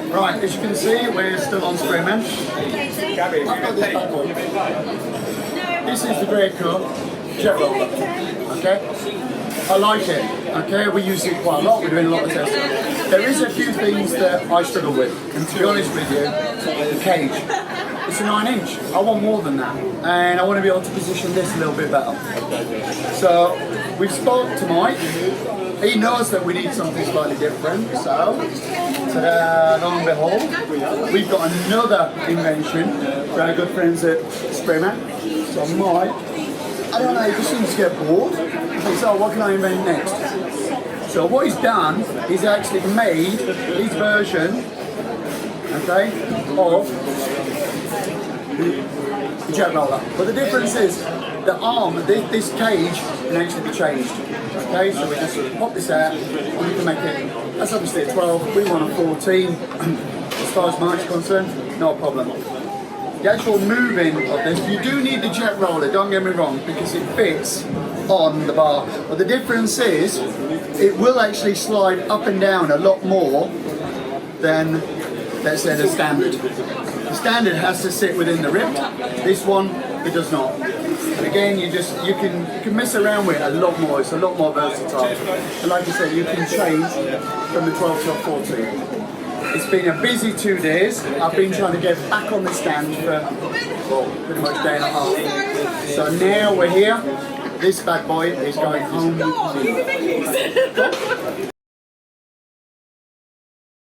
Right, as you can see, we're still on Sprayman. I've got this bad boy. This is the Graco Jet Roller. Okay? I like it. Okay, we use it quite a lot. We're doing a lot of testing. There is a few things that I struggle with, and to be honest with you, the cage. It's a 9-inch. I want more than that, and I want to be able to position this a little bit better. So we've spoke to Mike. He knows that we need something slightly different. So, lo and behold, we've got another invention for our good friends at Sprayman. So Mike, I don't know, he just seems to get bored. So what can I invent next? So what he's done is actually made his version, okay, of the jet roller. But the difference is the arm, this cage can actually be changed. Okay, so we just pop this out and we can make it, that's obviously a 12, we want a 14. As far as Mike's concerned, no problem. The actual moving of this, you do need the jet roller, don't get me wrong, because it fits on the bar. But the difference is, it will actually slide up and down a lot more than, let's say, the standard. The standard has to sit within the rib. This one, it does not. And again, you can mess around with it a lot more. It's a lot more versatile. And like I said, you can change from the 12 to a 14. It's been a busy 2 days. I've been trying to get back on the stand for, well, pretty much a day and a half. So now we're here. This bad boy is going home.